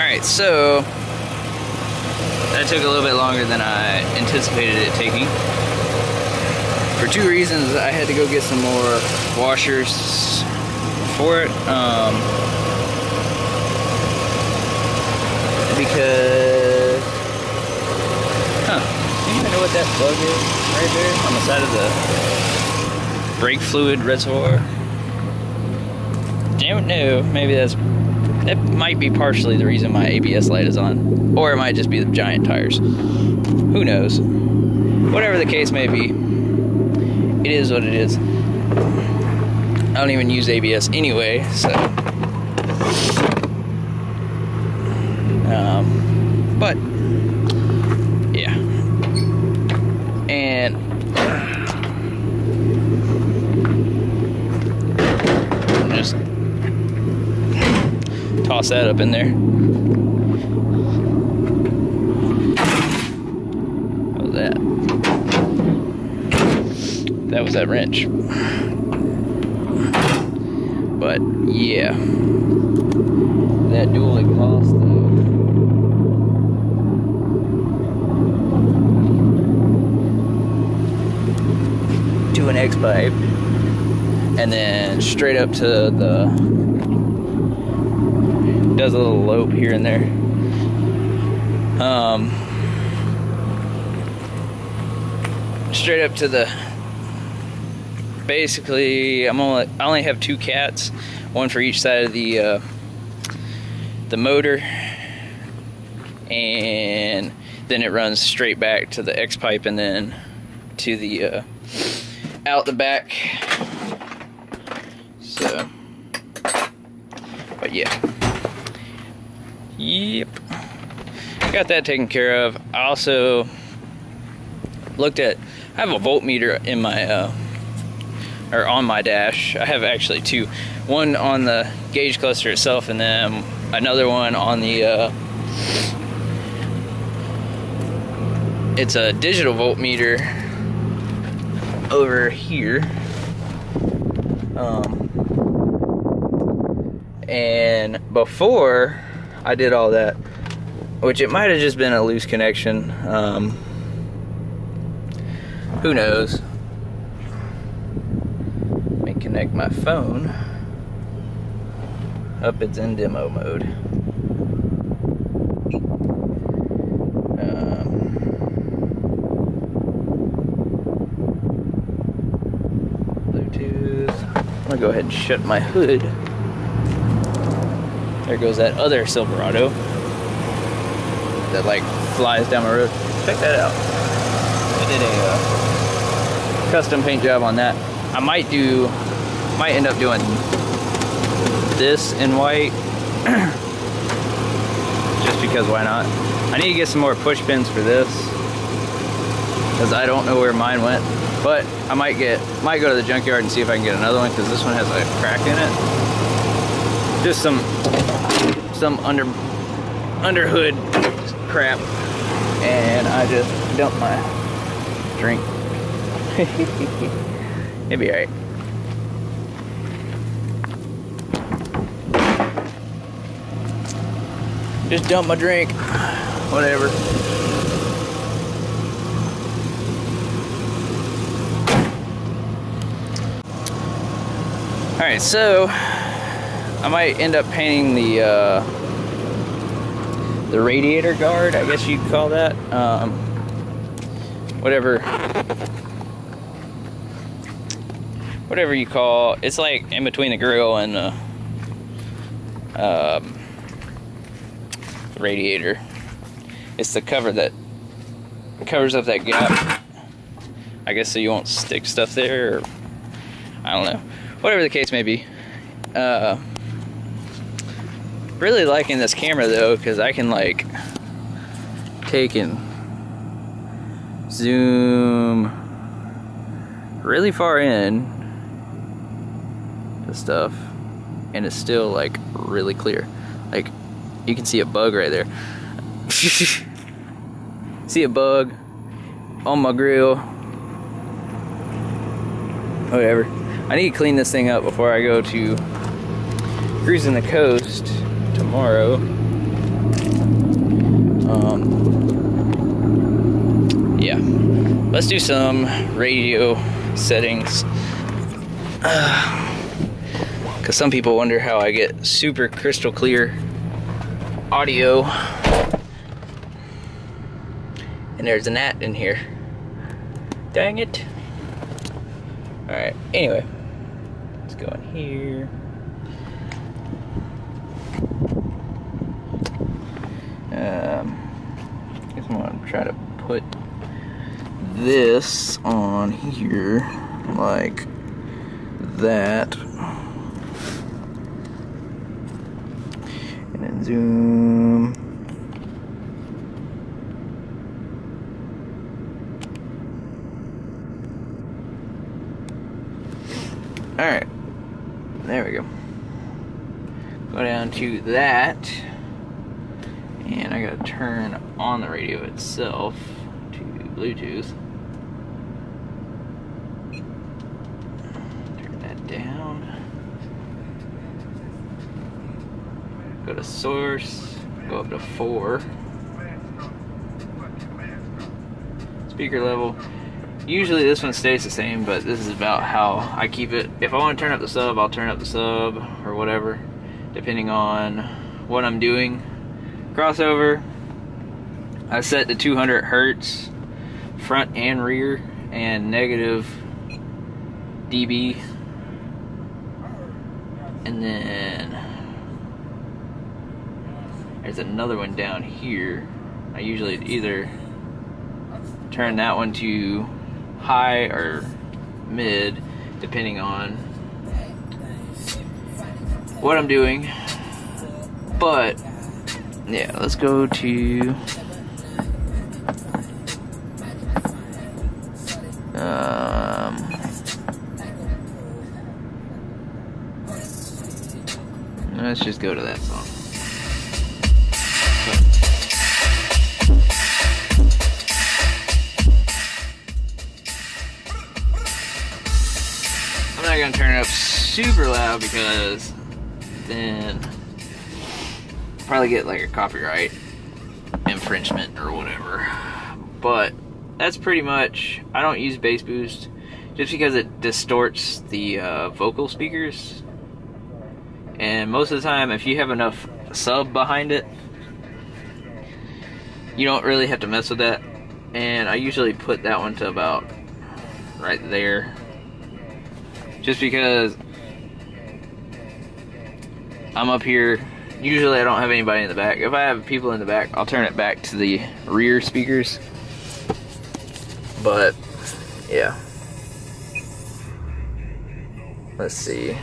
Alright, so that took a little bit longer than I anticipated it taking. For two reasons. I had to go get some more washers for it. Because, do you even know what that plug is right there on the side of the brake fluid reservoir? Don't know. Maybe that might be partially the reason my ABS light is on, or it might just be the giant tires. Who knows? Whatever the case may be, it is what it is. I don't even use ABS anyway, so. But yeah, and just toss that up in there. What was that? That was that wrench. But yeah, that dual exhaust though. To an X pipe, and then straight up to the, does a little lope here and there. Straight up to the, basically I only have two cats, one for each side of the motor, and then it runs straight back to the X pipe and then to the out the back. So, but yeah, yep, got that taken care of. I also looked at, I have a voltmeter in my or on my dash. I have actually two, one on the gauge cluster itself and then another one on the it's a digital voltmeter over here, and before I did all that, which it might have just been a loose connection, who knows. Let me connect my phone up, it's in demo mode. I'm gonna go ahead and shut my hood. There goes that other Silverado that like flies down my road. Check that out. I did a custom paint job on that. I might end up doing this in white, just because why not? I need to get some more push pins for this, because I don't know where mine went. But I might go to the junkyard and see if I can get another one, because this one has a crack in it. Just some under hood crap, and I just dumped my drink. It'll be alright. Just dump my drink. Whatever. Alright, so I might end up painting the radiator guard, I guess you'd call that. Whatever you call, it's like in between the grill and the radiator. It's the cover that covers up that gap, I guess, so you won't stick stuff there, or I don't know. Whatever the case may be. Really liking this camera though, because I can like take and zoom really far in to stuff, and it's still like really clear. Like you can see a bug right there. See a bug on my grill. Whatever. I need to clean this thing up before I go to cruising the coast tomorrow. Yeah, let's do some radio settings. Because some people wonder how I get super crystal clear audio. And there's a gnat in here. Dang it. Alright, anyway. Let's go in here. I guess I'm gonna try to put this on here like that. And then zoom. Alright, there we go. Go down to that, and I gotta turn on the radio itself to Bluetooth. Turn that down. Go to source, go up to 4. Speaker level. Usually this one stays the same, but this is about how I keep it. If I want to turn up the sub, I'll turn up the sub or whatever, depending on what I'm doing. Crossover, I set to 200 Hertz, front and rear, and negative dB. And then there's another one down here. I usually either turn that one to high or mid, depending on what I'm doing. But yeah, let's go to let's just go to that song. I'm not gonna turn it up super loud because then I'll probably get like a copyright infringement or whatever. But that's pretty much, I don't use bass boost just because it distorts the vocal speakers. And most of the time, if you have enough sub behind it, you don't really have to mess with that. And I usually put that one to about right there, just because I'm up here. Usually I don't have anybody in the back. If I have people in the back, I'll turn it back to the rear speakers. But yeah, let's see.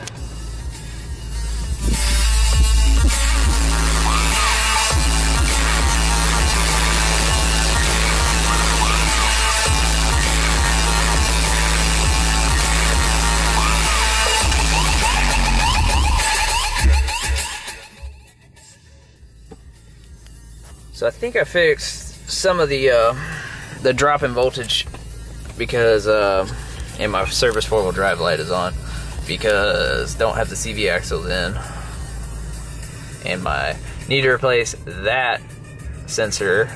So I think I fixed some of the drop in voltage because and my service 4-wheel drive light is on because don't have the CV axles in, and I need to replace that sensor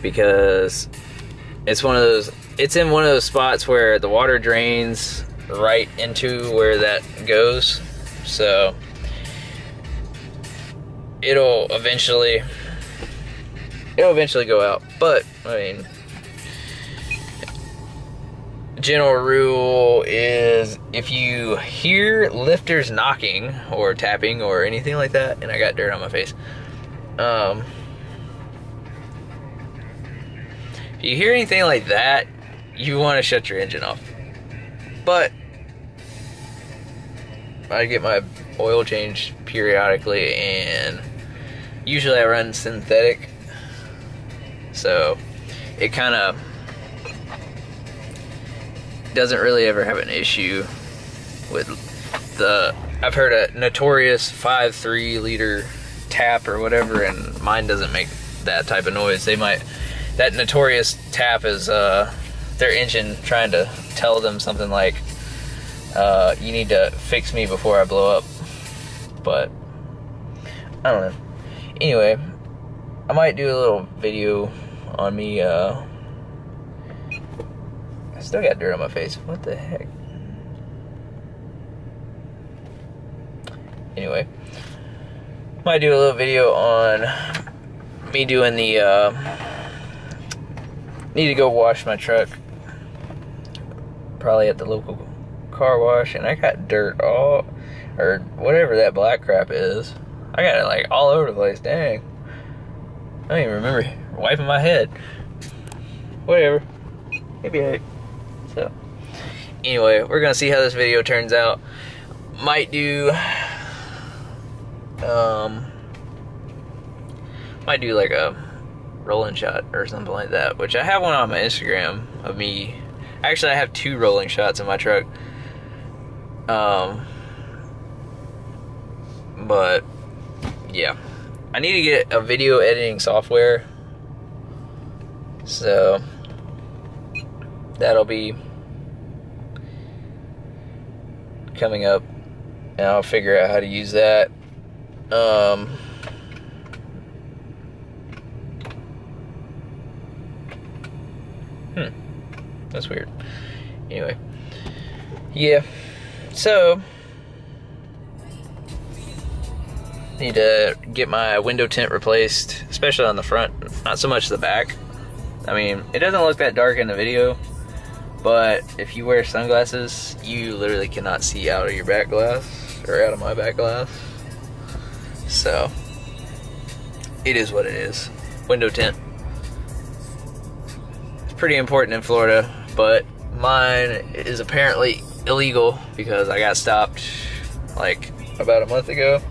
because it's in one of those spots where the water drains right into where that goes. So it'll eventually go out. But I mean, general rule is if you hear lifters knocking or tapping or anything like that, and I got dirt on my face, if you hear anything like that, you want to shut your engine off. But I get my oil changed periodically, and usually I run synthetic, so it kind of doesn't really ever have an issue with I've heard a notorious 5.3 liter tap or whatever, and mine doesn't make that type of noise. That notorious tap is their engine trying to tell them something like, you need to fix me before I blow up. But I don't know. Anyway, I might do a little video on me, I still got dirt on my face. What the heck? Anyway, might do a little video on me doing the, need to go wash my truck. Probably at the local car wash, and I got dirt all, or whatever that black crap is. I got it like all over the place. Dang. I don't even remember wiping my head. Whatever. Maybe I. So, anyway, we're gonna see how this video turns out. Might do like a rolling shot or something like that, which I have one on my Instagram of me. Actually, I have 2 rolling shots in my truck. But yeah, I need to get a video editing software, so that'll be coming up, and I'll figure out how to use that. That's weird. Anyway, yeah, so need to get my window tint replaced, especially on the front, not so much the back. I mean, it doesn't look that dark in the video, but if you wear sunglasses, you literally cannot see out of your back glass, or out of my back glass. So it is what it is. Window tint. It's pretty important in Florida, but mine is apparently illegal because I got stopped like about a month ago.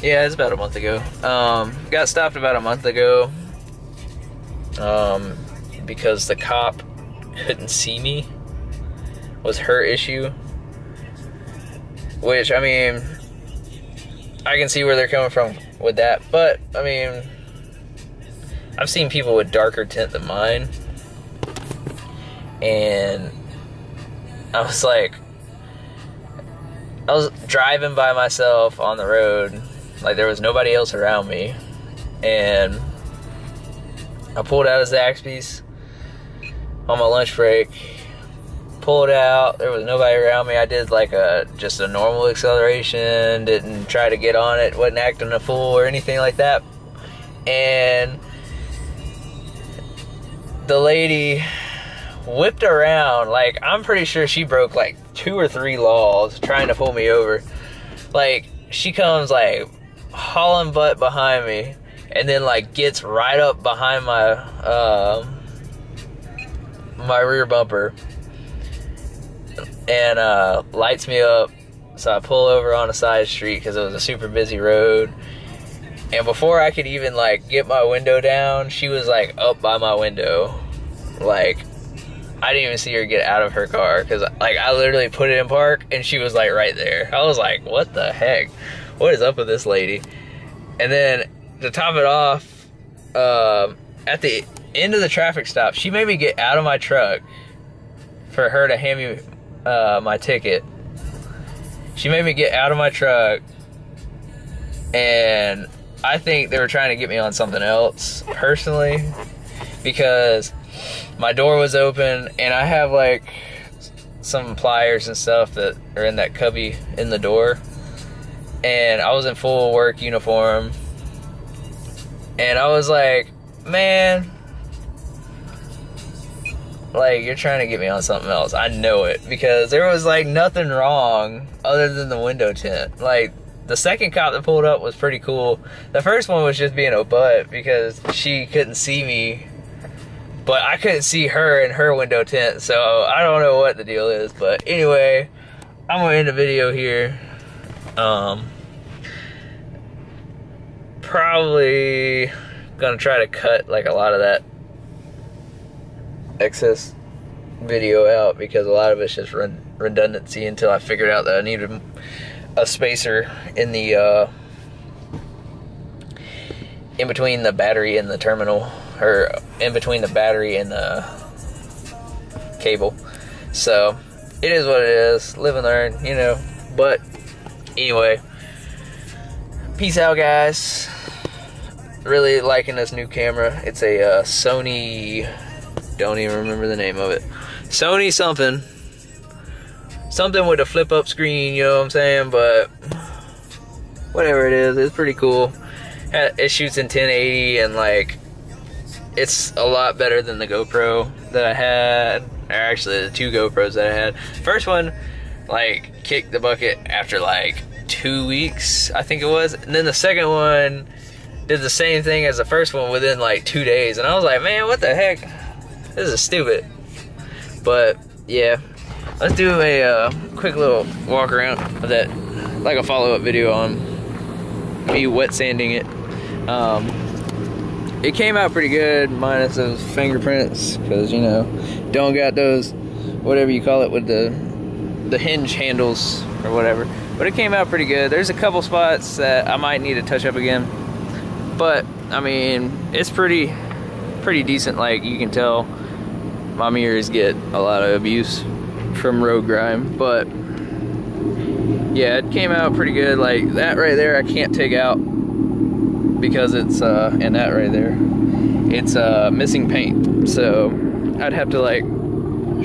Yeah, it's about a month ago. Got stopped about a month ago because the cop couldn't see me. Was her issue. Which, I mean, I can see where they're coming from with that, but I mean, I've seen people with darker tint than mine, and I was like, I was driving by myself on the road, like there was nobody else around me, and I pulled out a Zaxby's on my lunch break, pulled out, there was nobody around me. I did like just a normal acceleration, didn't try to get on it, wasn't acting a fool or anything like that, and the lady whipped around, like I'm pretty sure she broke like 2 or 3 laws trying to pull me over. Like, she comes like hauling butt behind me, and then like gets right up behind my my rear bumper and lights me up. So I pull over on a side street because it was a super busy road, and before I could even like get my window down, she was like up by my window. Like, I didn't even see her get out of her car because like I literally put it in park and she was like right there. I was like, what the heck? What is up with this lady? And then to top it off, at the end of the traffic stop, she made me get out of my truck for her to hand me my ticket. She made me get out of my truck, and I think they were trying to get me on something else personally, because my door was open and I have like some pliers and stuff that are in that cubby in the door, and I was in full work uniform, and I was like, man, like, you're trying to get me on something else. I know it, because there was like nothing wrong other than the window tint. Like, the second cop that pulled up was pretty cool. The first one was just being a butt because she couldn't see me, but I couldn't see her in her window tint, so I don't know what the deal is. But anyway, I'm gonna end the video here. Probably gonna try to cut like a lot of that excess video out, because a lot of it's just redundancy until I figured out that I needed a spacer in the in between the battery and the terminal, or in between the battery and the cable. So it is what it is. Live and learn, you know. But anyway, peace out, guys. Really liking this new camera. It's a Sony, don't even remember the name of it. Sony something with a flip up screen, you know what I'm saying? But whatever it is, it's pretty cool. It shoots in 1080 and like it's a lot better than the GoPro that I had, or actually the 2 GoPros that I had. First one like kicked the bucket after like 2 weeks, I think it was, and then the second one did the same thing as the first one within like 2 days, and I was like, man, what the heck, this is stupid. But yeah, let's do a quick little walk around of that, like a follow-up video on me wet sanding it. It came out pretty good, minus those fingerprints, because you know, don't got those, whatever you call it, with the hinge handles or whatever. But it came out pretty good. There's a couple spots that I might need to touch up again, but I mean, it's pretty decent. Like you can tell, my mirrors get a lot of abuse from road grime, but yeah, it came out pretty good. Like that right there, I can't take out because it's and that right there, it's missing paint. So I'd have to like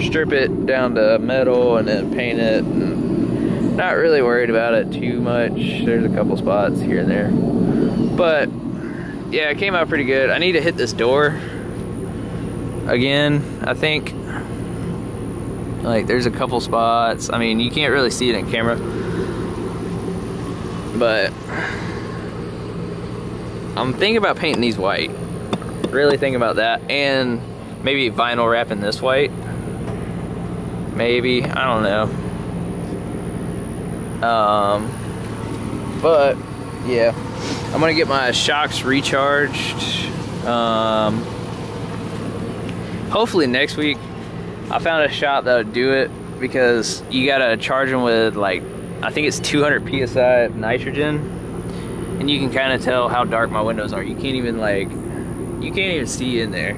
strip it down to metal and then paint it. And not really worried about it too much. There's a couple spots here and there, but yeah, it came out pretty good. I need to hit this door again. I think like there's a couple spots. I mean, you can't really see it in camera, but I'm thinking about painting these white. Really thinking about that, and maybe vinyl wrapping this white. Maybe, I don't know. But yeah, I'm gonna get my shocks recharged. Hopefully next week. I found a shop that would do it, because you gotta charge them with like, I think it's 200 psi of nitrogen, and you can kind of tell how dark my windows are. You can't even like, you can't even see in there.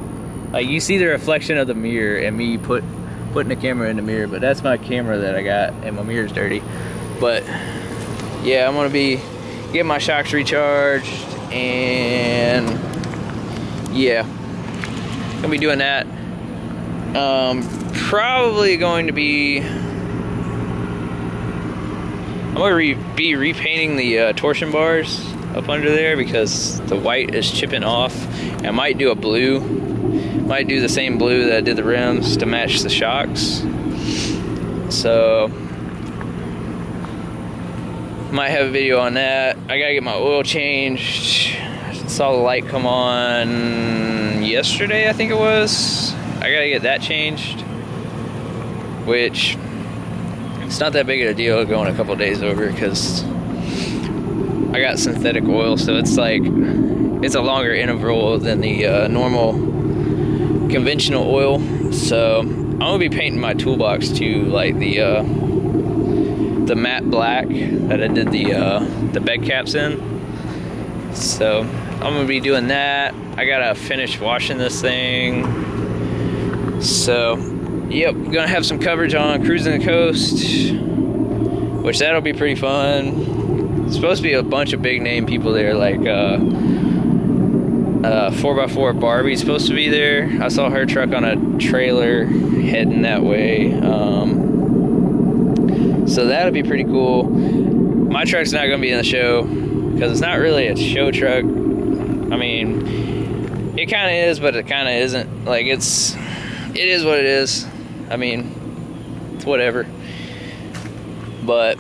Like you see the reflection of the mirror and me putting the camera in the mirror, but that's my camera that I got and my mirror's dirty. But yeah, I'm gonna be getting my shocks recharged, and yeah, gonna be doing that. Probably going to be, I'm gonna be repainting the torsion bars up under there, because the white is chipping off. I might do a blue, might do the same blue that I did the rims to match the shocks. So might have a video on that. I gotta get my oil changed. Saw the light come on yesterday, I think it was. I gotta get that changed, which it's not that big of a deal going a couple days over, because I got synthetic oil, so it's like, it's a longer interval than the normal conventional oil. So I'm gonna be painting my toolbox too, like the matte black that I did the bed caps in. So I'm gonna be doing that. I gotta finish washing this thing. So yep, gonna have some coverage on Cruising the Coast, which that'll be pretty fun. It's supposed to be a bunch of big name people there, like 4x4 Barbie's supposed to be there. I saw her truck on a trailer heading that way. So that'll be pretty cool. My truck's not gonna be in the show, because it's not really a show truck. I mean, it kind of is, but it kind of isn't. Like it is what it is. I mean, it's whatever. But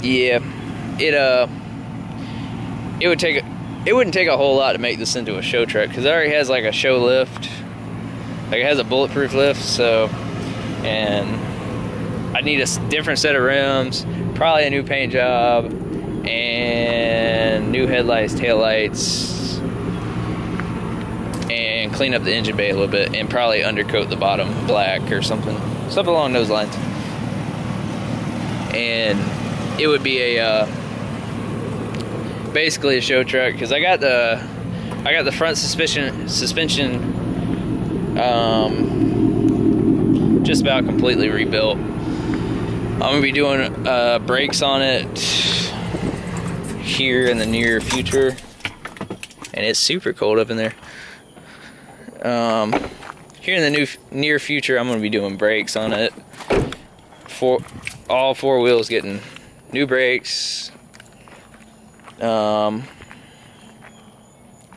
yeah, it wouldn't take a whole lot to make this into a show truck, because it already has like a show lift. Like it has a bulletproof lift, so, and I need a different set of rims, probably a new paint job, and new headlights, taillights, and clean up the engine bay a little bit, and probably undercoat the bottom black or something along those lines. And it would be a basically a show truck, because I got the front suspension just about completely rebuilt. I'm gonna be doing brakes on it here in the near future, and it's super cold up in there. Here in the near future, I'm going to be doing brakes on it. For all 4 wheels, getting new brakes. Going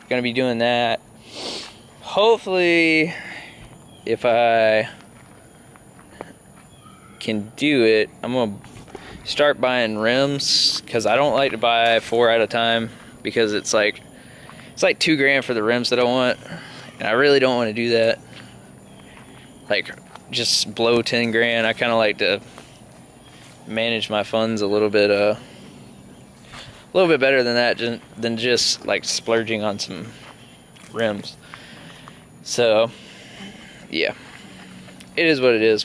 to be doing that. Hopefully, if I can do it, I'm going to start buying rims, because I don't like to buy 4 at a time, because it's like $2 grand for the rims that I want, and I really don't want to do that. Like, just blow 10 grand. I kind of like to manage my funds a little bit better than that, than just like splurging on some rims. So yeah, it is what it is.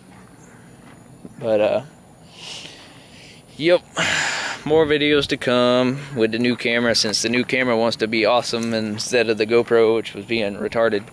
But yep, more videos to come with the new camera, since the new camera wants to be awesome instead of the GoPro, which was being retarded.